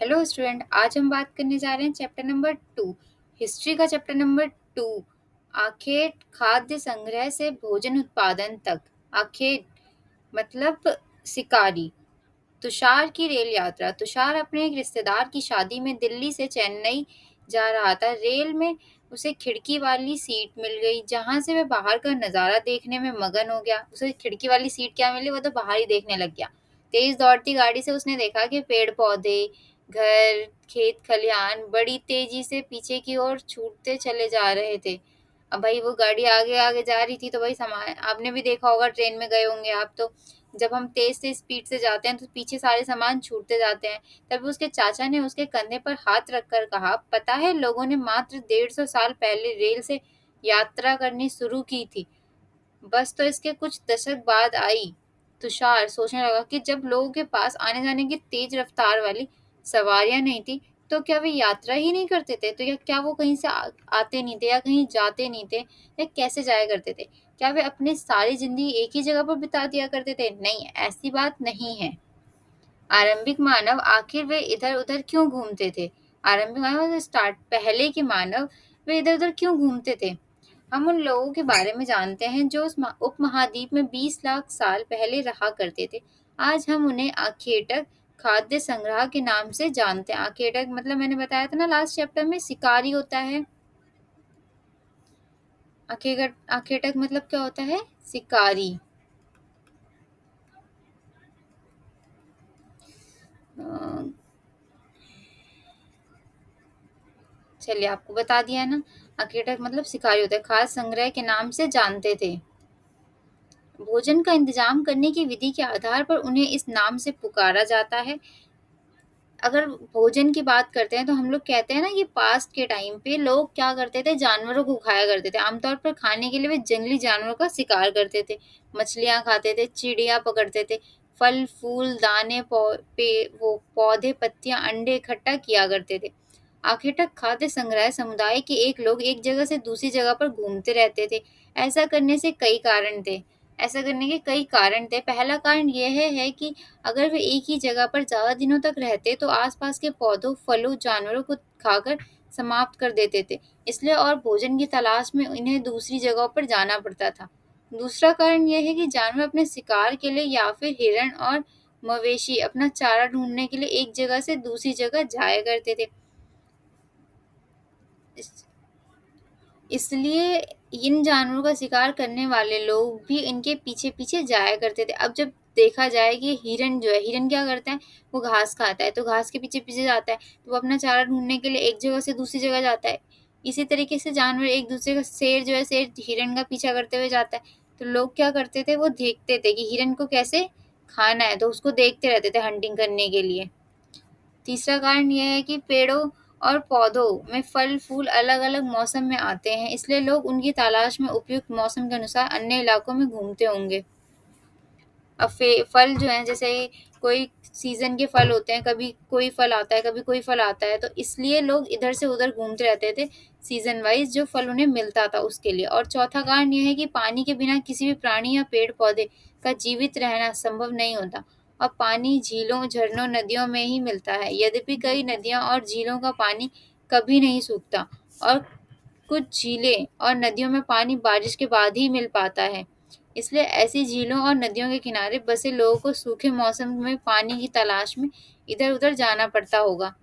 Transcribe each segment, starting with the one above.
Hello student, आज हम बात करने जा रहे हैं चैप्टर नंबर 2, हिस्ट्री का चैप्टर नंबर 2। आखेट खाद्य संग्रह से भोजन उत्पादन तक। आखेट मतलब शिकारी। तुषार की रेल यात्रा। तुषार अपने एक रिश्तेदार की शादी में दिल्ली से चेन्नई जा रहा था। रेल में उसे खिड़की वाली सीट मिल गई, जहां से वह बाहर का नजारा देखने में मगन हो गया। उसे खिड़की वाली सीट क्या मिली, वो तो बाहर ही देखने लग गया। तेज दौड़ती गाड़ी से उसने देखा कि पेड़ पौधे, घर, खेत खलिहान बड़ी तेजी से पीछे की ओर छूटते चले जा रहे थे। अब भाई वो गाड़ी आगे आगे जा रही थी, तो भाई सामान आपने भी देखा होगा, ट्रेन में गए होंगे आप तो। जब हम तेज तेज स्पीड से जाते हैं तो पीछे सारे सामान छूटते जाते हैं। तभी उसके चाचा ने उसके कंधे पर हाथ रखकर कहा, पता है लोगों ने मात्र 150 साल पहले रेल से यात्रा करनी शुरू की थी। बस तो इसके कुछ दशक बाद आई। तुषार सोचने लगा कि जब लोगों के पास आने जाने की तेज रफ्तार वाली सवारियां नहीं थी, तो क्या वे यात्रा ही नहीं करते थे? तो या क्या वो कहीं से आते नहीं थे, या कहीं जाते नहीं थे, या कैसे जाया करते थे? क्या वे अपनी सारी जिंदगी एक ही जगह पर बिता दिया करते थे? नहीं, ऐसी बात नहीं है। आरंभिक मानव आखिर वे इधर उधर क्यों घूमते थे? आरंभिक मानव स्टार्ट पहले के मानव वे इधर उधर क्यों घूमते थे? हम उन लोगों के बारे में जानते हैं जो उस उपमहाद्वीप में 20 लाख साल पहले रहा करते थे। आज हम उन्हें आखेटक खाद्य संग्रह के नाम से जानते हैं। आखेटक मतलब मैंने बताया था ना लास्ट चैप्टर में, शिकारी होता है। आखेटक मतलब क्या होता है? शिकारी। अ, चलिए आपको बता दिया ना। आखेटक मतलब शिकारी होता है, खाद्य संग्रह के नाम से जानते थे। भोजन का इंतजाम करने की विधि के आधार पर उन्हें इस नाम से पुकारा जाता है। अगर भोजन की बात करते हैं तो हम लोग कहते हैं ना कि पास्ट के टाइम पे लोग क्या करते थे, जानवरों को खाया करते थे। आमतौर पर खाने के लिए वे जंगली जानवरों का शिकार करते थे। मछलियां खाते थे, चिड़िया पकड़ते थे, फल फूल दाने वो पौधे पत्तियां अंडे इकट्ठा किया करते थे। आखिर तक खाद्य संग्रह समुदाय के एक लोग एक जगह से दूसरी जगह पर घूमते रहते थे। ऐसा करने से कई कारण थे। ऐसा करने के कई कारण थे। पहला कारण यह है कि अगर वे एक ही जगह पर ज़्यादा दिनों तक रहते तो आसपास के पौधों, फलों, जानवरों को खाकर समाप्त कर देते थे। इसलिए और भोजन की तलाश में इन्हें दूसरी जगहों पर जाना पड़ता था। दूसरा कारण यह है कि जानवर अपने शिकार के लिए या फिर हिरण और मवेशी अपना चारा ढूंढने के लिए एक जगह से दूसरी जगह जाया करते थे। इस- इसलिए इन जानवरों का शिकार करने वाले लोग भी इनके पीछे पीछे जाया करते थे। अब जब देखा जाए कि हिरन जो है, हिरन क्या करता है, वो घास खाता है, तो घास के पीछे पीछे जाता है, तो वो अपना चारा ढूंढने के लिए एक जगह से दूसरी जगह जाता है। इसी तरीके से जानवर एक दूसरे का, शेर जो है, शेर हिरन का पीछा करते हुए जाता है। तो लोग क्या करते थे, वो देखते थे कि हिरन को कैसे खाना है, तो उसको देखते रहते थे हंटिंग करने के लिए। तीसरा कारण यह है कि पेड़ों और पौधों में फल फूल अलग अलग मौसम में आते हैं, इसलिए लोग उनकी तलाश में उपयुक्त मौसम के अनुसार अन्य इलाकों में घूमते होंगे। अब फल जो हैं, जैसे कोई सीजन के फल होते हैं, कभी कोई फल आता है, कभी कोई फल आता है, तो इसलिए लोग इधर से उधर घूमते रहते थे, सीजन वाइज जो फल उन्हें मिलता था उसके लिए। और चौथा कारण यह है कि पानी के बिना किसी भी प्राणी या पेड़ पौधे का जीवित रहना संभव नहीं होता, और पानी झीलों, झरनों, नदियों में ही मिलता है। यद्यपि कई नदियां और झीलों का पानी कभी नहीं सूखता, और कुछ झीलें और नदियों में पानी बारिश के बाद ही मिल पाता है। इसलिए ऐसी झीलों और नदियों के किनारे बसे लोगों को सूखे मौसम में पानी की तलाश में इधर उधर जाना पड़ता होगा।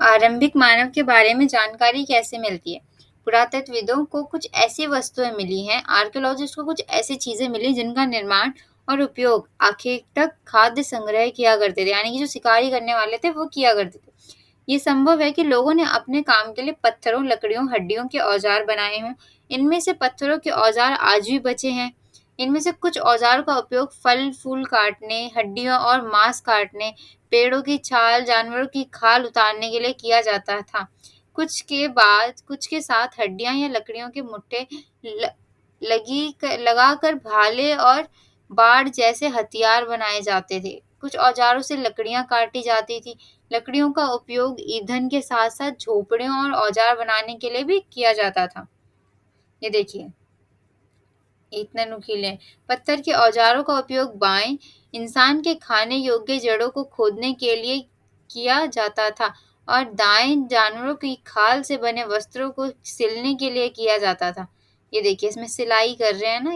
आरंभिक मानव के बारे में जानकारी कैसे मिलती है? पुरातत्वविदों को कुछ ऐसी वस्तुएं मिली हैं, आर्कियोलॉजिस्ट को कुछ ऐसी चीजें मिली जिनका निर्माण और उपयोग आखिर तक खाद्य संग्रह किया करते थे, यानी कि जो शिकारी करने वाले थे वो किया करते थे। ये संभव है कि लोगों ने अपने काम के लिए पत्थरों, लकड़ियों, हड्डियों के औजार बनाए हों। इनमें से पत्थरों के औजार आज भी बचे हैं। इनमें से कुछ औजारों का उपयोग फल फूल काटने, हड्डियों और मांस काटने, पेड़ों की छाल, जानवरों की खाल उतारने के लिए किया जाता था। कुछ के साथ हड्डियां या लकड़ियों के मुट्ठे ल, लगाकर भाले और बाड़ जैसे हथियार बनाए जाते थे। कुछ औजारों से लकड़ियां काटी जाती थी। लकड़ियों का उपयोग ईंधन के साथ साथ झोपड़ियों और औजार बनाने के लिए भी किया जाता था। ये देखिए, इतने नुकीले हैं। पत्थर के औजारों का उपयोग बाएं इंसान के खाने योग्य जड़ों को खोदने के लिए किया जाता था और दाएं जानवरों की खाल से बने वस्त्रों को सिलने के लिए किया जाता था। ये देखिए इसमें सिलाई कर रहे हैं ना,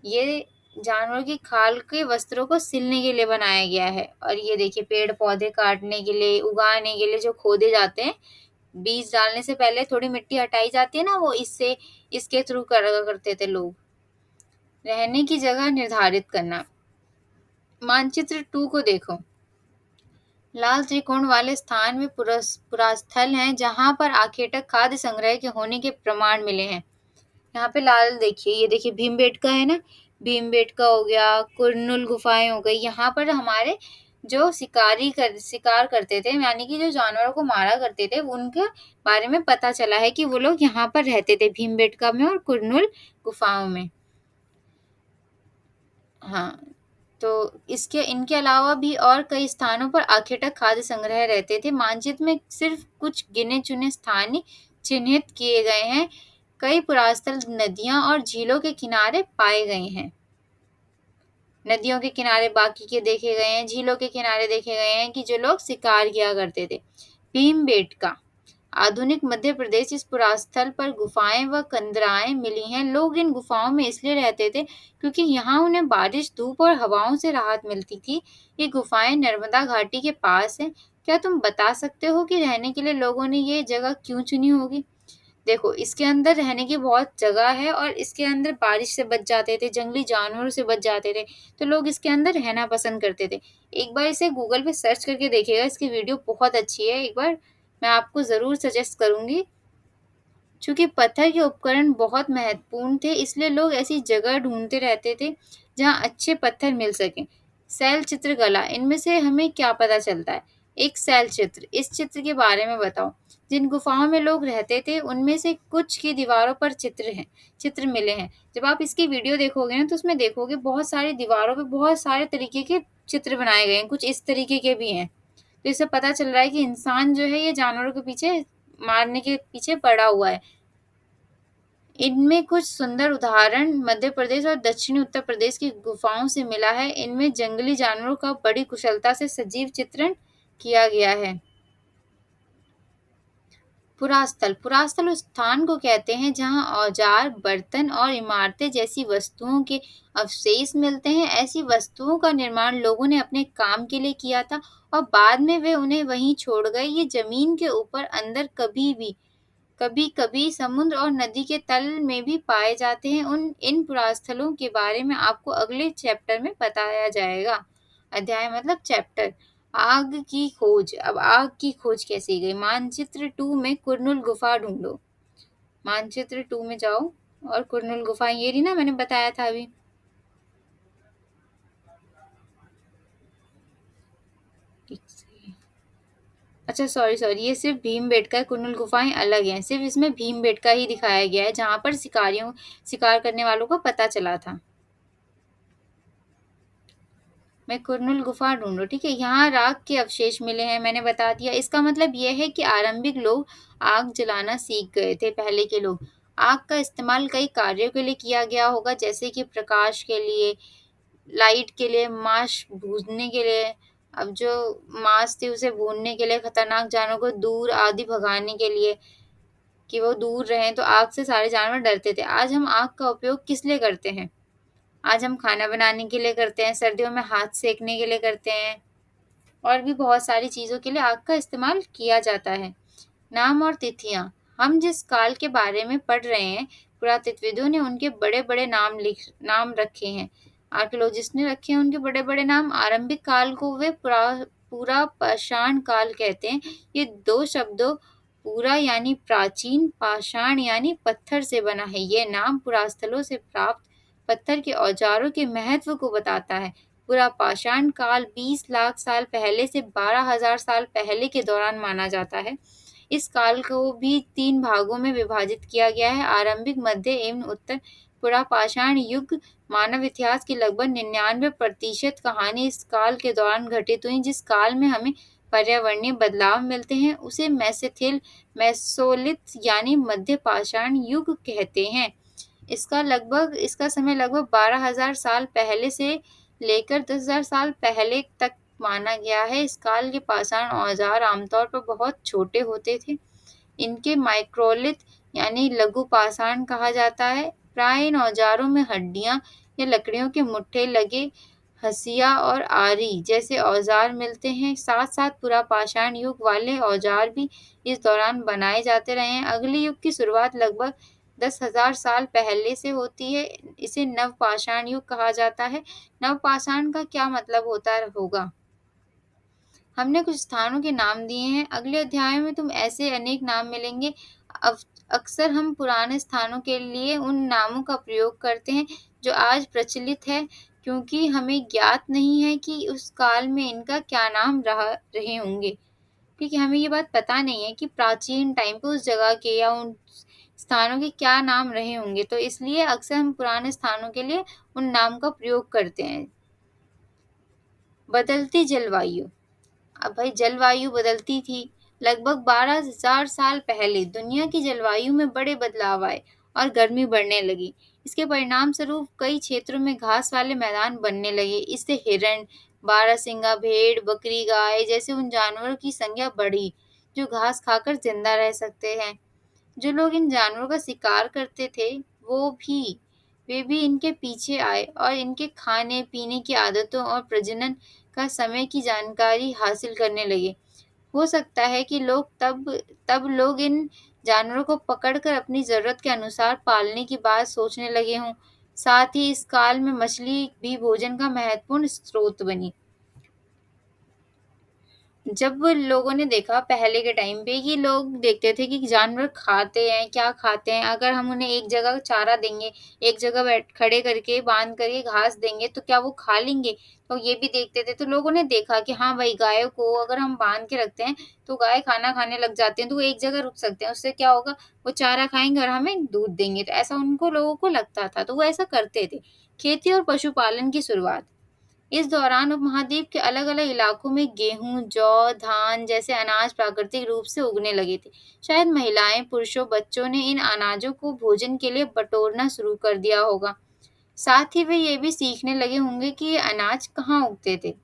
ये जानवरों की खाल के वस्त्रों को सिलने के लिए बनाया गया है। और ये देखिए पेड़ पौधे काटने के लिए, उगाने के लिए जो खोदे जाते हैं, बीज डालने से पहले थोड़ी मिट्टी हटाई जाती है ना, वो इसके थ्रू करते थे लोग। रहने की जगह निर्धारित करना। मानचित्र 2 को देखो। लाल त्रिकोण वाले स्थान में पुरास्थल हैं जहां पर आखेटक खाद्य संग्रह के होने के प्रमाण मिले हैं। यहाँ पे लाल देखिए, ये देखिए भीमबेटका है ना, भीमबेटका हो गया, कुरनुल गुफाएं हो गई। यहाँ पर हमारे जो शिकार करते थे, यानी कि जो जानवरों को मारा करते थे, उनके बारे में पता चला है कि वो लोग यहाँ पर रहते थे, भीमबेटका में और कुरनुल गुफाओं में। हाँ, तो इनके अलावा भी और कई स्थानों पर आखेटक खाद्य संग्रह रहते थे। मानचित्र में सिर्फ कुछ गिने चुने स्थान ही चिन्हित किए गए हैं। कई पुरातन नदियां और झीलों के किनारे पाए गए हैं। नदियों के किनारे बाकी के देखे गए हैं, झीलों के किनारे देखे गए हैं कि जो लोग शिकार किया करते थे। भीमबेटका आधुनिक मध्य प्रदेश। इस पुरास्थल पर गुफाएं व कंदराएं मिली हैं। लोग इन गुफाओं में इसलिए रहते थे क्योंकि यहाँ उन्हें बारिश, धूप और हवाओं से राहत मिलती थी। ये गुफाएं नर्मदा घाटी के पास हैं। क्या तुम बता सकते हो कि रहने के लिए लोगों ने ये जगह क्यों चुनी होगी? देखो, इसके अंदर रहने की बहुत जगह है और इसके अंदर बारिश से बच जाते थे, जंगली जानवरों से बच जाते थे, तो लोग इसके अंदर रहना पसंद करते थे। एक बार इसे गूगल पे सर्च करके देखिएगा, इसकी वीडियो बहुत अच्छी है। एक बार मैं आपको ज़रूर सजेस्ट करूँगी। चूँकि पत्थर के उपकरण बहुत महत्वपूर्ण थे, इसलिए लोग ऐसी जगह ढूँढते रहते थे, जहाँ अच्छे पत्थर मिल सकें। शैल चित्रकला, इनमें से हमें क्या पता चलता है? एक शैल चित्र, इस चित्र के बारे में बताओ। जिन गुफाओं में लोग रहते थे, उनमें से कुछ की दीवारों पर चित्र मिले हैं। जब आप इसकी वीडियो देखोगे ना, तो उसमें देखोगे बहुत सारी दीवारों पे बहुत सारे तरीके के चित्र बनाए गए हैं, कुछ इस तरीके के भी हैं। तो इससे पता चल रहा है कि इंसान जो है ये जानवरों के पीछे मारने के पीछे पड़ा हुआ है। इनमें कुछ सुंदर उदाहरण मध्य प्रदेश और दक्षिणी उत्तर प्रदेश की गुफाओं से मिला है। इनमें जंगली जानवरों का बड़ी कुशलता से सजीव चित्रण किया गया है। पुरास्थल उस स्थान को कहते हैं जहां औजार, बर्तन और इमारतें जैसी वस्तुओं के अवशेष मिलते हैं। ऐसी वस्तुओं का निर्माण लोगों ने अपने काम के लिए किया था और बाद में वे उन्हें वहीं छोड़ गए। ये जमीन के ऊपर अंदर कभी कभी समुद्र और नदी के तल में भी पाए जाते हैं। उन इन पुरास्थलों के बारे में आपको अगले चैप्टर में बताया जाएगा। अध्याय मतलब चैप्टर। आग की खोज। अब आग की खोज कैसे गई? मानचित्र 2 में कुरनुल गुफा ढूंढो। मानचित्र 2 में जाओ और कुरनुल गुफा ये रही ना, मैंने बताया था अभी। अच्छा, सॉरी, ये सिर्फ भीमबेटका है, कुरनुल गुफाएं अलग हैं। सिर्फ इसमें भीमबेटका ही दिखाया गया है जहां पर शिकार करने वालों का पता चला था। मैं कुरनुल गुफा ढूंढो, ठीक है। यहाँ राख के अवशेष मिले हैं, मैंने बता दिया। इसका मतलब यह है कि आरंभिक लोग आग जलाना सीख गए थे। पहले के लोग आग का इस्तेमाल कई कार्यों के लिए किया गया होगा, जैसे कि प्रकाश के लिए, लाइट के लिए, मांस भूनने के लिए। अब जो मांस थी उसे भूनने के लिए, खतरनाक जानवरों को दूर आदि भगाने के लिए, कि वो दूर रहें, तो आग से सारे जानवर डरते थे। आज हम आग का उपयोग किस लिए करते हैं? आज हम खाना बनाने के लिए करते हैं, सर्दियों में हाथ सेकने के लिए करते हैं, और भी बहुत सारी चीज़ों के लिए आग का इस्तेमाल किया जाता है। नाम और तिथियां। हम जिस काल के बारे में पढ़ रहे हैं, पुरातत्वविदों ने उनके बड़े-बड़े नाम रखे हैं। आर्कियोलॉजिस्ट ने रखे हैं उनके बड़े-बड़े नाम। आरंभिक काल को वे पूरा पाषाण काल कहते हैं। ये दो शब्दों, पूरा यानी प्राचीन, पाषाण यानी पत्थर से बना है। ये नाम पुरास्थलों से प्राप्त पत्थर के औजारों के महत्व को बताता है। पूरा पाषाण काल 20 लाख साल पहले से 12,000 साल पहले के दौरान माना जाता है। इस काल को भी 3 भागों में विभाजित किया गया है: आरंभिक, मध्य एवं उत्तर। पुरापाषाण युग। मानव इतिहास की लगभग 99% कहानी इस काल के दौरान घटित हुई। जिस काल में हमें पर्यावरणीय बदलाव मिलते हैं उसे मेसोलिथ यानी मध्य पाषाण युग कहते हैं। इसका समय लगभग 12,000 साल पहले से लेकर 10,000 साल पहले तक माना गया है। इस काल के पाषाण औजार आमतौर पर बहुत छोटे होते थे। इनके माइक्रोलिथ यानी लघु पाषाण कहा जाता है। प्राय इन औजारों में हड्डियां या लकड़ियों के मुट्ठे लगे हंसिया और आरी जैसे औजार मिलते हैं। साथ साथ पुरा पाषाण युग वाले औजार भी इस दौरान बनाए जाते रहे हैं। अगले युग की शुरुआत लगभग 10,000 साल पहले से होती है। इसे नवपाषाण युग कहा जाता है। नवपाषाण का क्या मतलब होता होगा? हमने कुछ स्थानों के नाम दिए हैं। अगले अध्याय में तुम ऐसे अनेक नाम मिलेंगे। अब अक्सर हम पुराने स्थानों के लिए उन नामों का प्रयोग करते हैं जो आज प्रचलित है, क्योंकि हमें ज्ञात नहीं है कि उस काल में इनका क्या नाम रहे होंगे। ठीक है, हमें ये बात पता नहीं है कि प्राचीन टाइम पे उस जगह के या उन स्थानों के क्या नाम रहे होंगे, तो इसलिए अक्सर हम पुराने स्थानों के लिए उन नाम का प्रयोग करते हैं। बदलती जलवायु। अब भाई जलवायु बदलती थी। लगभग 12,000 साल पहले दुनिया की जलवायु में बड़े बदलाव आए और गर्मी बढ़ने लगी। इसके परिणाम स्वरूप कई क्षेत्रों में घास वाले मैदान बनने लगे। इससे हिरण, बारहसिंगा भेड़, बकरी, गाय जैसे उन जानवरों की संख्या बढ़ी जो घास खाकर जिंदा रह सकते हैं। जो लोग इन जानवरों का शिकार करते थे, वे भी इनके पीछे आए और इनके खाने पीने की आदतों और प्रजनन का समय की जानकारी हासिल करने लगे। हो सकता है कि तब लोग इन जानवरों को पकड़कर अपनी जरूरत के अनुसार पालने की बात सोचने लगे हों। साथ ही इस काल में मछली भी भोजन का महत्वपूर्ण स्रोत बनी। जब लोगों ने देखा पहले के टाइम पे कि लोग देखते थे कि जानवर खाते हैं, क्या खाते हैं, अगर हम उन्हें एक जगह चारा देंगे, एक जगह बैठ खड़े करके बांध करके घास देंगे तो क्या वो खा लेंगे? तो ये भी देखते थे। तो लोगों ने देखा कि हाँ भाई, गायों को अगर हम बांध के रखते हैं तो गाय खाना खाने लग जाती हैं, तो वो एक जगह रुक सकते हैं। उससे क्या होगा, वो चारा खाएंगे और हमें दूध देंगे। तो ऐसा उनको लोगों को लगता था, तो वो ऐसा करते थे। खेती और पशुपालन की शुरुआत। इस दौरान उपमहाद्वीप के अलग-अलग इलाकों में गेहूं, जौ, धान जैसे अनाज प्राकृतिक रूप से उगने लगे थे। शायद महिलाएं, पुरुषों, बच्चों ने इन अनाजों को भोजन के लिए बटोरना शुरू कर दिया होगा। साथ ही वे ये भी सीखने लगे होंगे कि ये अनाज कहाँ उगते थे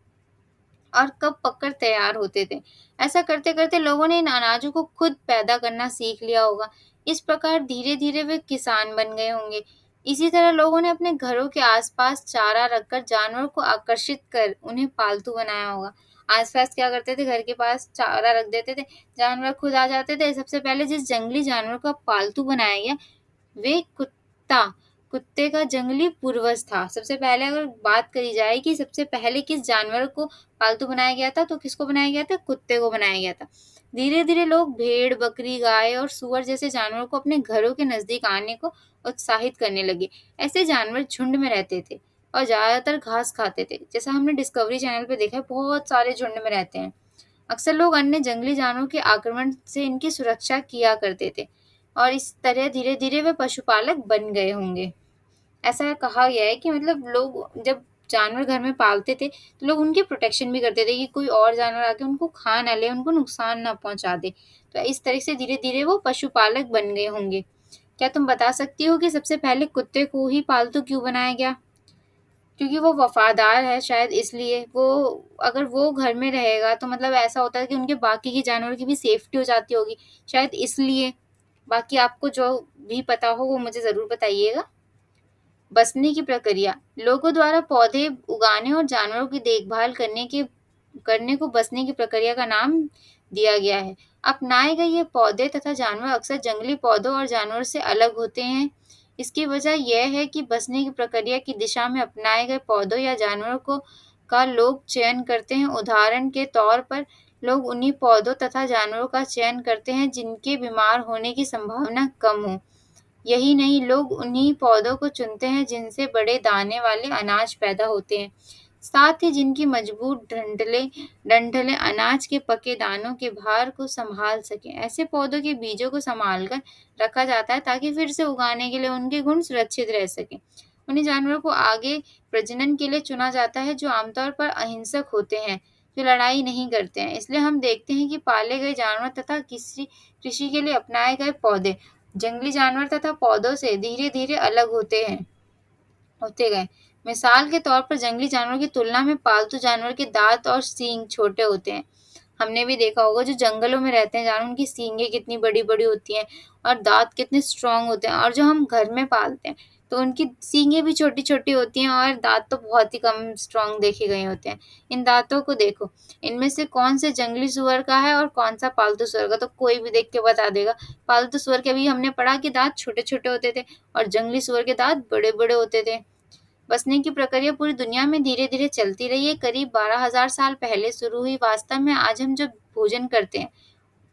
और कब पककर तैयार होते थे। ऐसा करते-करते लोगों ने इन अनाजों को खुद पैदा करना सीख लिया होगा। इस प्रकार धीरे-धीरे वे किसान बन गए होंगे। इसी तरह लोगों ने अपने घरों के आसपास चारा रखकर जानवरों को आकर्षित कर उन्हें पालतू बनाया होगा। आसपास क्या करते थे, घर के पास चारा रख देते थे, जानवर खुद आ जाते थे। सबसे पहले जिस जंगली जानवर का पालतू बनाया गया, वे कुत्ता कुत्ते का जंगली पूर्वज था। सबसे पहले अगर बात करी जाए कि सबसे पहले किस जानवर को पालतू बनाया गया था, तो किसको बनाया गया था? कुत्ते को बनाया गया था। धीरे-धीरे लोग भेड़, बकरी, गाय और सूअर जैसे जानवरों को अपने घरों के नजदीक आने को उत्साहित करने लगे। ऐसे जानवर झुंड में रहते थे और ज्यादातर घास खाते थे। जैसा हमने डिस्कवरी चैनल पे देखा है, बहुत सारे झुंड में रहते हैं। अक्सर लोग अन्य जंगली जानवरों के आक्रमण से इनकी सुरक्षा किया करते थे और इस तरह धीरे-धीरे वे पशुपालक बन गए होंगे। ऐसा कहा गया है कि मतलब लोग जब जानवर घर में पालते थे, तो लोग उनकी प्रोटेक्शन भी करते थे कि कोई और जानवर आके उनको खा ना ले, उनको नुकसान ना पहुँचा दे। तो इस तरह से धीरे-धीरे वो पशुपालक बन गए होंगे। क्या तुम बता सकती हो कि सबसे पहले कुत्ते को ही पालतू क्यों बनाया गया? क्योंकि वो वफ़ादार है, शायद इसलिए। अगर वो घर में रहेगा तो मतलब ऐसा होता है कि उनके बाकी के जानवरों की भी सेफ्टी हो जाती होगी, शायद इसलिए। बाकी आपको जो भी पता हो वो मुझे ज़रूर बताइएगा। बसने की प्रक्रिया। लोगों द्वारा पौधे उगाने और जानवरों की देखभाल करने को बसने की प्रक्रिया का नाम दिया गया है। अपनाए गए ये पौधे तथा जानवर अक्सर जंगली पौधों और जानवरों से अलग होते हैं। इसकी वजह यह है कि बसने की प्रक्रिया की दिशा में अपनाए गए पौधों या जानवरों को का लोग चयन करते हैं। उदाहरण के तौर पर लोग उन्हीं पौधों तथा जानवरों का चयन करते हैं जिनके बीमार होने की संभावना कम हो। यही नहीं, लोग उन्हीं पौधों को चुनते हैं जिनसे बड़े दाने वाले अनाज पैदा होते हैं, साथ ही जिनकी मजबूत डंठलें अनाज के पके दानों के भार को संभाल सकें। ऐसे पौधों के बीजों को संभाल कर रखा जाता है ताकि फिर से उगाने के लिए उनके गुण सुरक्षित रह सकें। उन्हीं जानवरों को आगे प्रजनन के लिए चुना जाता है जो आमतौर पर अहिंसक होते हैं, जो लड़ाई नहीं करते हैं। इसलिए हम देखते हैं कि पाले गए जानवर तथा किसी कृषि के लिए अपनाए गए पौधे जंगली जानवर तथा पौधों से धीरे-धीरे अलग होते गए। मिसाल के तौर पर जंगली जानवरों की तुलना में पालतू जानवर के दांत और सींग छोटे होते हैं। हमने भी देखा होगा जो जंगलों में रहते हैं जानवर, उनकी सींगें कितनी बड़ी-बड़ी होती हैं और दाँत कितने स्ट्रॉन्ग होते हैं, और जो हम घर में पालते हैं, तो उनकी सींगें भी छोटी-छोटी होती हैं और दाँत तो बहुत ही कम स्ट्रॉन्ग देखे गए होते हैं। इन दाँतों को देखो, इनमें से कौन से जंगली सूअर का है और कौन-सा पालतू सूअर का, तो कोई भी देख के बता देगा। पालतू सूअर के अभी हमने पढ़ा कि दाँत छोटे-छोटे होते थे और जंगली सूअर के दाँत बड़े-बड़े होते थे। बसने की प्रक्रिया पूरी दुनिया में धीरे-धीरे चलती रही है, करीब 12,000 साल पहले शुरू हुई। वास्तव में आज हम जो भोजन करते हैं,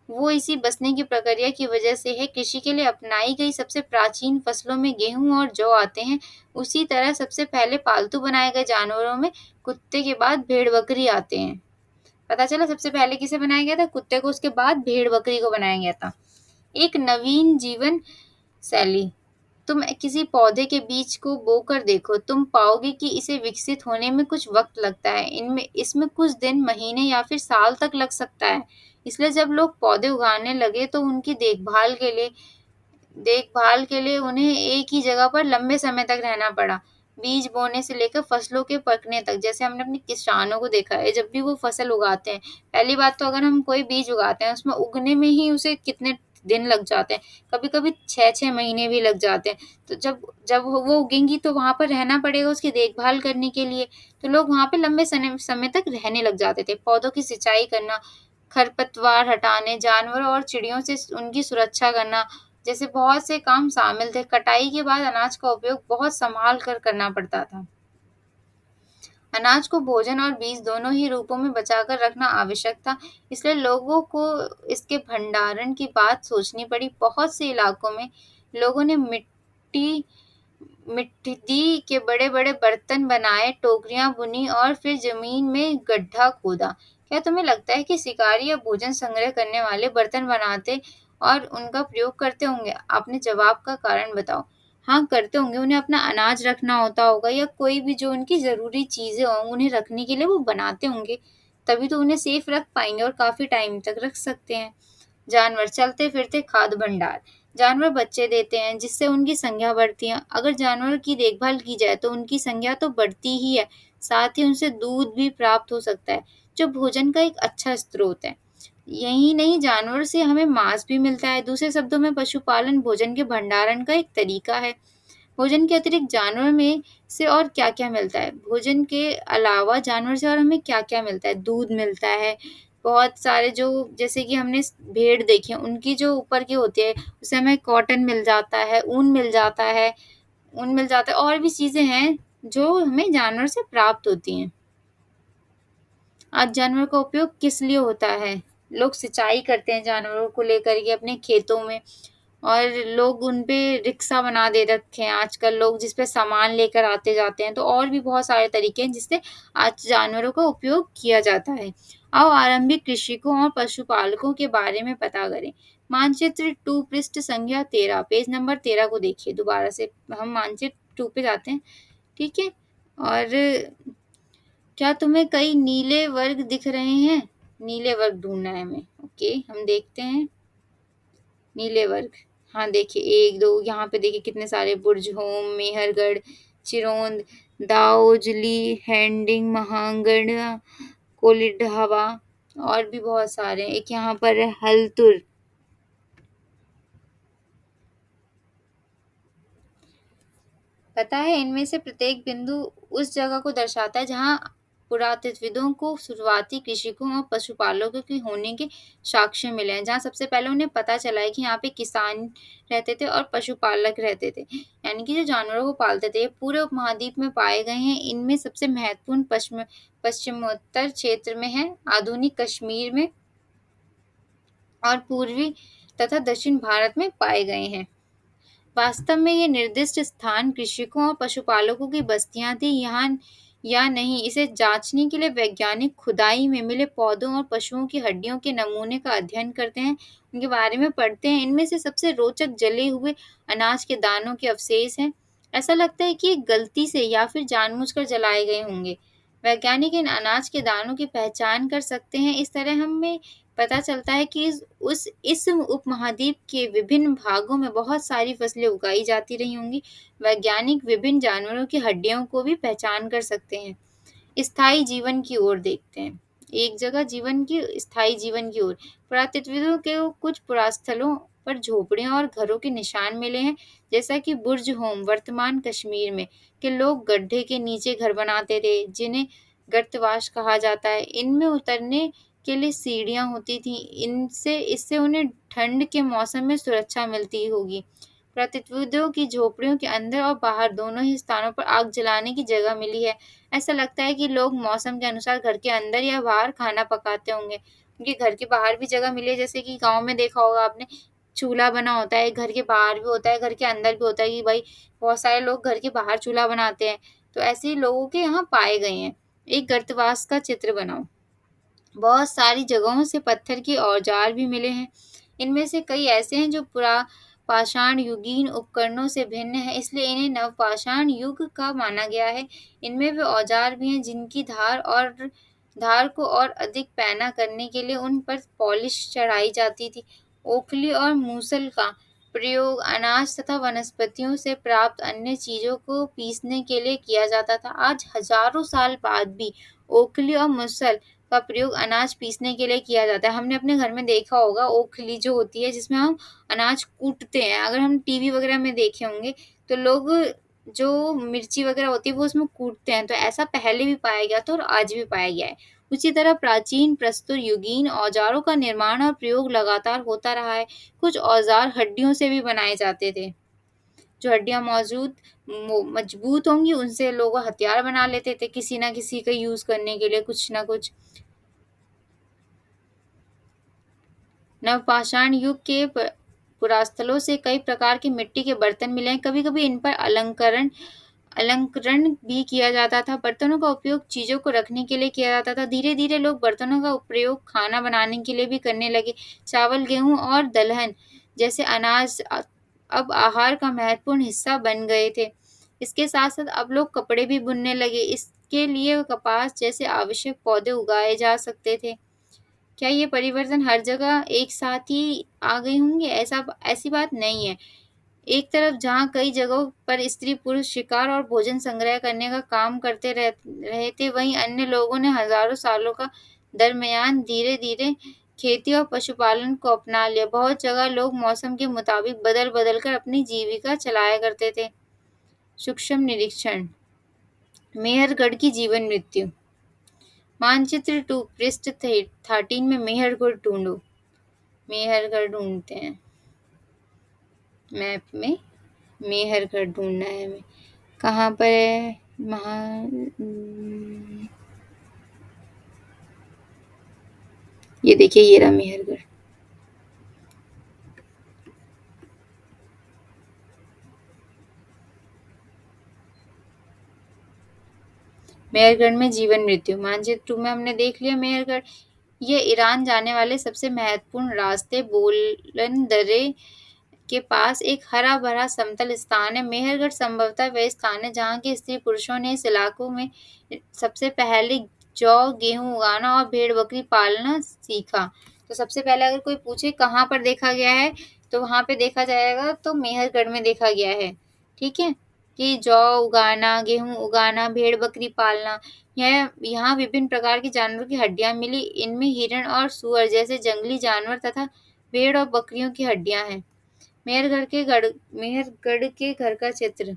वो इसी बसने की प्रक्रिया की वजह से है। कृषि के लिए अपनाई गई सबसे प्राचीन फसलों में गेहूँ और जौ आते हैं। उसी तरह सबसे पहले पालतू बनाए गए जानवरों में कुत्ते के बाद भेड़-बकरी आते हैं। पता चला सबसे पहले किसे बनाया गया था? कुत्ते को, उसके बाद भेड़-बकरी को बनाया गया था। एक नवीन जीवन शैली। तुम किसी पौधे के बीज को बोकर देखो, तुम पाओगे कि इसे विकसित होने में कुछ वक़्त लगता है। इसमें कुछ दिन, महीने या फिर साल तक लग सकता है। इसलिए जब लोग पौधे उगाने लगे तो उनकी देखभाल के लिए उन्हें एक ही जगह पर लंबे समय तक रहना पड़ा। बीज बोने से लेकर फसलों के पकने तक, जैसे हमने अपने किसानों को देखा है, जब भी वो फसल उगाते हैं, पहली बात तो अगर हम कोई बीज उगाते हैं, उसमें उगने में ही उसे कितने दिन लग जाते हैं, कभी-कभी 6-6 महीने भी लग जाते हैं। तो जब जब वो उगेंगी तो वहाँ पर रहना पड़ेगा उसकी देखभाल करने के लिए, तो लोग वहाँ पे लंबे समय तक रहने लग जाते थे। पौधों की सिंचाई करना, खरपतवार हटाने, जानवरों और चिड़ियों से उनकी सुरक्षा करना, जैसे बहुत से काम शामिल थे। कटाई के बाद अनाज का उपयोग बहुत सँभाल कर करना पड़ता था। अनाज को भोजन और बीज दोनों ही रूपों में बचाकर रखना आवश्यक था, इसलिए लोगों को इसके भंडारण की बात सोचनी पड़ी। बहुत से इलाकों में लोगों ने मिट्टी के बड़े-बड़े बर्तन बनाए, टोकरियाँ बुनी और फिर ज़मीन में गड्ढा खोदा। क्या तुम्हें लगता है कि शिकारी या भोजन संग्रह करने वाले बर्तन बनाते और उनका प्रयोग करते होंगे? अपने जवाब का कारण बताओ। हाँ, करते होंगे। उन्हें अपना अनाज रखना होता होगा या कोई भी जो उनकी ज़रूरी चीज़ें हों, उन्हें रखने के लिए वो बनाते होंगे। तभी तो उन्हें सेफ रख पाएँगे और काफ़ी टाइम तक रख सकते हैं। जानवर चलते-फिरते खाद्य भंडार। जानवर बच्चे देते हैं जिससे उनकी संख्या बढ़ती है। अगर जानवरों की देखभाल की जाए तो उनकी संख्या तो बढ़ती ही है, साथ ही उनसे दूध भी प्राप्त हो सकता है, जो भोजन का एक अच्छा स्रोत है। यही नहीं, जानवर से हमें मांस भी मिलता है। दूसरे शब्दों में पशुपालन भोजन के भंडारण का एक तरीका है। भोजन के अतिरिक्त जानवर में से और क्या-क्या मिलता है? भोजन के अलावा जानवर से और हमें क्या-क्या मिलता है? दूध मिलता है, बहुत सारे जो, जैसे कि हमने भेड़ देखी है, उनकी जो ऊपर की होती है, उससे हमें कॉटन मिल जाता है, ऊन मिल जाता है और भी चीज़ें हैं जो हमें जानवर से प्राप्त होती हैं। आज जानवर का उपयोग किस लिए होता है? लोग सिंचाई करते हैं जानवरों को लेकर के अपने खेतों में, और लोग उन पे रिक्शा बना दे रखे हैं आजकल लोग, जिस पे सामान लेकर आते-जाते हैं। तो और भी बहुत सारे तरीके हैं जिससे आज जानवरों का उपयोग किया जाता है। आओ आरंभिक कृषकों और पशुपालकों के बारे में पता करें। मानचित्र 2 पृष्ठ संख्या 13, पेज नंबर 13 को देखिए। दोबारा से हम मानचित्र 2 पे जाते हैं, ठीक है? और क्या तुम्हें कई नीले वर्ग दिख रहे हैं? नीले वर्ग ढूँढना है हमें। ओके, हम देखते हैं नीले वर्ग। हाँ, देखिए 1, 2, यहाँ पे देखिए कितने सारे बुर्ज, होम, मेहरगढ़, चिरौंद, दाउजली, हैंडिंग, महांगण, कोलिडहवा और भी बहुत सारे हैं। एक यहाँ पर है हल्तुर। पता है, इनमें से प्रत्येक बिंदु उस जगह को दर्शाता है जहाँ पुरातत्वविदों को शुरुआती कृषकों और पशुपालकों के होने के साक्ष्य मिले हैं, जहाँ सबसे पहले उन्हें पता चला है कि यहाँ पे किसान रहते थे और पशुपालक रहते थे, यानी कि जो जानवरों को पालते थे। ये पूरे उपमहाद्वीप में पाए गए हैं। इनमें सबसे महत्वपूर्ण पश्चिमोत्तर क्षेत्र में है, आधुनिक कश्मीर में और पूर्वी तथा दक्षिण भारत में पाए गए हैं। वास्तव में ये निर्दिष्ट स्थान कृषकों और पशुपालकों की बस्तियां थी यहाँ या नहीं, इसे जांचने के लिए वैज्ञानिक खुदाई में मिले पौधों और पशुओं की हड्डियों के नमूने का अध्ययन करते हैं, उनके बारे में पढ़ते हैं। इनमें से सबसे रोचक जले हुए अनाज के दानों के अवशेष हैं। ऐसा लगता है कि ये गलती से या फिर जानबूझकर जलाए गए होंगे। वैज्ञानिक इन अनाज के दानों की पहचान कर सकते हैं। इस तरह हमें पता चलता है कि इस उपमहाद्वीप के विभिन्न भागों में बहुत सारी फसलें उगाई जाती रही होंगी। वैज्ञानिक विभिन्न जानवरों की हड्डियों को भी पहचान कर सकते हैं। स्थायी जीवन की ओर देखते हैं। एक जगह जीवन की स्थायी जीवन की ओर पुरातत्वविदों के कुछ पुरास्थलों पर झोपड़ियों और घरों के निशान मिले हैं, जैसा कि बुर्ज होम वर्तमान कश्मीर में के लोग गड्ढे के नीचे घर बनाते थे, जिन्हें गर्तवास कहा जाता है। इनमें उतरने के लिए सीढ़ियां होती थी। इनसे इससे उन्हें ठंड के मौसम में सुरक्षा मिलती होगी। पुरातत्वविदों की झोपड़ियों के अंदर और बाहर दोनों ही स्थानों पर आग जलाने की जगह मिली है। ऐसा लगता है कि लोग मौसम के अनुसार घर के अंदर या बाहर खाना पकाते होंगे। उनके घर के बाहर भी जगह मिली है, जैसे कि गाँव में देखा होगा आपने, चूल्हा बना होता है, घर के बाहर भी होता है, घर के अंदर भी होता है कि भाई बहुत सारे लोग घर के बाहर चूल्हा बनाते हैं। तो ऐसे ही लोगों के यहाँ पाए गए हैं। एक गर्तवास का चित्र बनाओ। बहुत सारी जगहों से पत्थर के औजार भी मिले हैं। इनमें से कई ऐसे हैं जो पाषाण युगीन उपकरणों से भिन्न है, इसलिए इन्हें नवपाषाण युग का माना गया है। इनमें वे औजार भी हैं जिनकी धार को और अधिक पैना करने के लिए उन पर पॉलिश चढ़ाई जाती थी। ओखली और मूसल का प्रयोग अनाज तथा वनस्पतियों से प्राप्त अन्य चीजों को पीसने के लिए किया जाता था। आज हजारों साल बाद भी ओखली और मूसल का प्रयोग अनाज पीसने के लिए किया जाता है। हमने अपने घर में देखा होगा ओखली जो होती है, जिसमें हम अनाज कूटते हैं। अगर हम टीवी वगैरह में देखे होंगे तो लोग जो मिर्ची वगैरह होती है वो उसमें कूटते हैं। तो ऐसा पहले भी पाया गया था और आज भी पाया गया है। उसी तरह प्राचीन प्रस्तुर युगीन औजारों का निर्माण और प्रयोग लगातार होता रहा है। कुछ औजार हड्डियों से भी बनाए जाते थे। जो हड्डियां मजबूत होंगी उनसे लोग हथियार बना लेते थे, किसी ना किसी का यूज करने के लिए कुछ ना कुछ। नवपाषाण युग के पुरास्थलों से कई प्रकार के मिट्टी के बर्तन मिले हैं। कभी-कभी इन पर अलंकरण भी किया जाता था। बर्तनों का उपयोग चीजों को रखने के लिए किया जाता था। धीरे-धीरे लोग बर्तनों का प्रयोग खाना बनाने के लिए भी करने लगे। चावल, गेहूं और दलहन जैसे अनाज अब आहार का महत्वपूर्ण हिस्सा बन गए थे। इसके साथ-साथ अब लोग कपड़े भी बुनने लगे। इसके लिए कपास जैसे आवश्यक पौधे उगाए जा सकते थे। क्या ये परिवर्तन हर जगह एक साथ ही आ गए होंगे? ऐसी बात नहीं है। एक तरफ जहाँ कई जगहों पर स्त्री-पुरुष शिकार और भोजन संग्रह करने का काम करते रहे थे, वहीं अन्य लोगों ने हजारों सालों का दरमियान धीरे-धीरे खेती और पशुपालन को अपना लिया। बहुत जगह लोग मौसम के मुताबिक बदल-बदल कर अपनी जीविका चलाया करते थे। सूक्ष्म निरीक्षण। मेहरगढ़ की जीवन मृत्यु। मानचित्र 2 पृष्ठ 13 में मेहरगढ़ ढूंढो। मेहरगढ़ ढूंढते हैं। मैप में मेहरगढ़ ढूंढना है हमें। कहाँ पर है? ये देखिए, ये रहा मेहरगढ़। मेहरगढ़ में जीवन मृत्यु। मानचित्र 2 में हमने देख लिया मेहरगढ़। ये ईरान जाने वाले सबसे महत्वपूर्ण रास्ते बोलन दर्रे के पास एक हरा-भरा समतल स्थान है। मेहरगढ़ संभवतः वह स्थान है जहाँ के स्त्री-पुरुषों ने इस इलाकों में सबसे पहले जौ, गेहूँ उगाना और भेड़-बकरी पालना सीखा। तो सबसे पहले अगर कोई पूछे कहाँ पर देखा गया है, तो वहाँ पे देखा जाएगा तो मेहरगढ़ में देखा गया है। ठीक है? कि जौ उगाना, गेहूँ उगाना, भेड़-बकरी पालना, यहाँ विभिन्न प्रकार के जानवरों की हड्डियाँ मिली। इनमें हिरण और सूअर जैसे जंगली जानवर तथा भेड़ और बकरियों की हड्डियाँ हैं। मेहरगढ़ के घर का चित्र।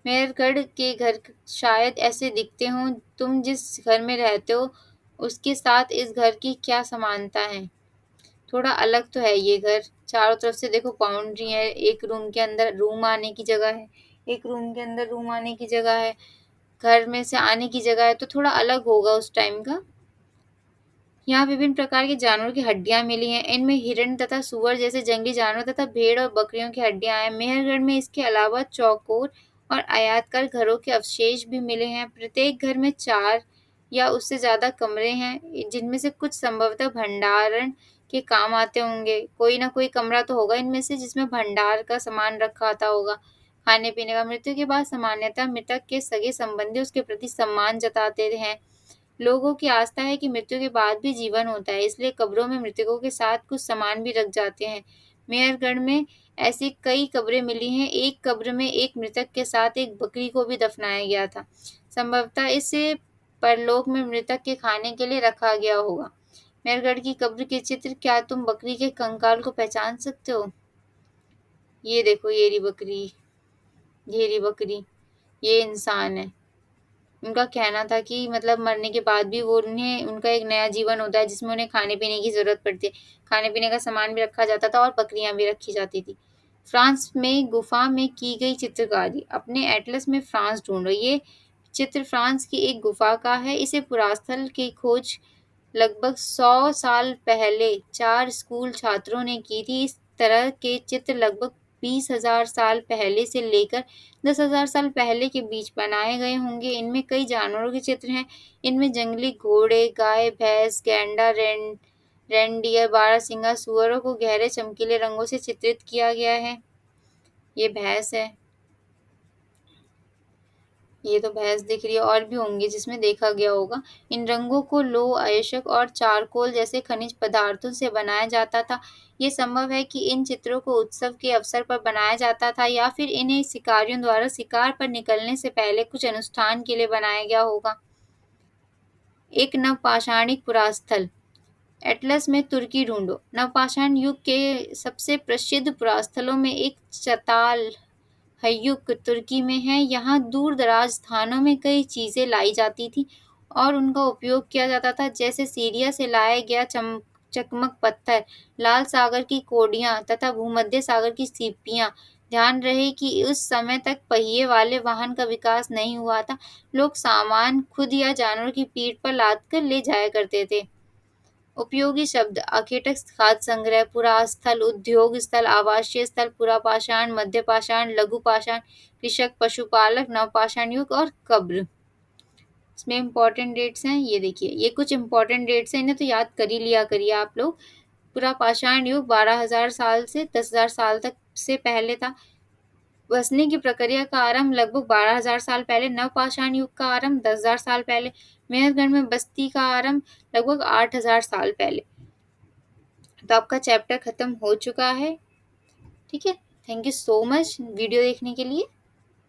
मेहरगढ़ के घर शायद ऐसे दिखते हों। तुम जिस घर में रहते हो उसके साथ इस घर की क्या समानता है? थोड़ा अलग तो है ये घर। चारों तरफ से देखो बाउंड्री है। एक रूम के अंदर रूम आने की जगह है। एक रूम के अंदर रूम आने की जगह है। घर में से आने की जगह है, तो थोड़ा अलग होगा उस टाइम का। यहाँ विभिन्न प्रकार के जानवरों की हड्डियां मिली हैं। इनमें हिरण तथा सूअर जैसे जंगली जानवर तथा भेड़ और बकरियों की हड्डियां हैं। मेहरगढ़ में इसके अलावा चौकोर और आयताकार घरों के अवशेष भी मिले हैं। प्रत्येक घर में 4 या उससे ज्यादा कमरे हैं, जिनमें से कुछ संभवतः भंडारण के काम आते होंगे। कोई ना कोई कमरा तो होगा इनमें से जिसमें भंडार का सामान रखा आता होगा, खाने पीने का। मृत्यु के बाद सामान्यतः मृतक के सगे संबंधी उसके प्रति सम्मान जताते हैं। लोगों की आस्था है कि मृत्यु के बाद भी जीवन होता है, इसलिए कब्रों में मृतकों के साथ कुछ सामान भी रख जाते हैं। मेहरगढ़ में ऐसी कई कब्रें मिली हैं। एक कब्र में एक मृतक के साथ एक बकरी को भी दफनाया गया था। संभवतः इसे परलोक में मृतक के खाने के लिए रखा गया होगा। मेहरगढ़ की कब्र के चित्र। क्या तुम बकरी के कंकाल को पहचान सकते हो? ये देखो, ये रही बकरी, ये रही बकरी, ये इंसान है। उनका कहना था कि मतलब मरने के बाद भी वो उन्हें उनका एक नया जीवन होता है जिसमें उन्हें खाने-पीने की ज़रूरत पड़ती है। खाने-पीने का सामान भी रखा जाता था और बकरियाँ भी रखी जाती थी। फ्रांस में गुफ़ा में की गई चित्रकारी। अपने एटलस में फ्रांस ढूँढो। ये चित्र फ्रांस की एक गुफ़ा का है। इसे पुरास्थल की खोज लगभग 100 साल पहले 4 स्कूल छात्रों ने की थी। इस तरह के चित्र लगभग 20,000 साल पहले से लेकर 10,000 साल पहले के बीच बनाए गए होंगे। इनमें कई जानवरों के चित्र हैं। इनमें जंगली घोड़े, गाय, भैंस, गैंडा, रेनडियर, बारहसिंगा, सूअरों को गहरे चमकीले रंगों से चित्रित किया गया है। ये भैंस है। ये तो भैंस दिख रही है, और भी होंगे जिसमें देखा गया होगा। इन रंगों को लौह अयस्क और चारकोल जैसे खनिज पदार्थों से बनाया जाता था। ये संभव है कि इन चित्रों को उत्सव के अवसर पर बनाया जाता था या फिर इन्हें शिकारियों द्वारा शिकार पर निकलने से पहले कुछ अनुष्ठान के लिए बनाया गया होगा। एक नवपाषाणिक पुरास्थल। एटलस में तुर्की ढूंढो। नवपाषाण युग के सबसे प्रसिद्ध पुरास्थलों में एक चताल हय्युक तुर्की में है। यहाँ दूर-दराज स्थानों में कई चीज़ें लाई जाती थीं और उनका उपयोग किया जाता था, जैसे सीरिया से लाया गया चकमक पत्थर, लाल सागर की कौड़ियाँ तथा भूमध्य सागर की सीपियाँ। ध्यान रहे कि उस समय तक पहिए वाले वाहन का विकास नहीं हुआ था। लोग सामान खुद या जानवरों की पीठ पर लादकर ले जाया करते थे। उपयोगी शब्द। आखेटक, खाद्य संग्रह, पुरास्थल, उद्योग स्थल, आवासीय स्थल, पुरापाषाण, मध्यपाषाण, लघुपाषाण, कृषक, पशुपालक, नवपाषाण युग और कब्र। इसमें इम्पोर्टेंट डेट्स हैं, ये देखिए, ये कुछ इम्पोर्टेंट डेट्स हैं, इन्हें तो याद कर ही लिया करिए आप लोग। पुरापाषाण युग 12,000 साल से 10,000 साल तक से पहले था। बसने की प्रक्रिया का आरंभ लगभग 12,000 साल पहले। नवपाषाण युग का आरंभ 10,000 साल पहले। मेहरगढ़ में बस्ती का आरंभ लगभग 8,000 साल पहले। तो आपका चैप्टर खत्म हो चुका है। ठीक है, thank you so much video देखने के लिए।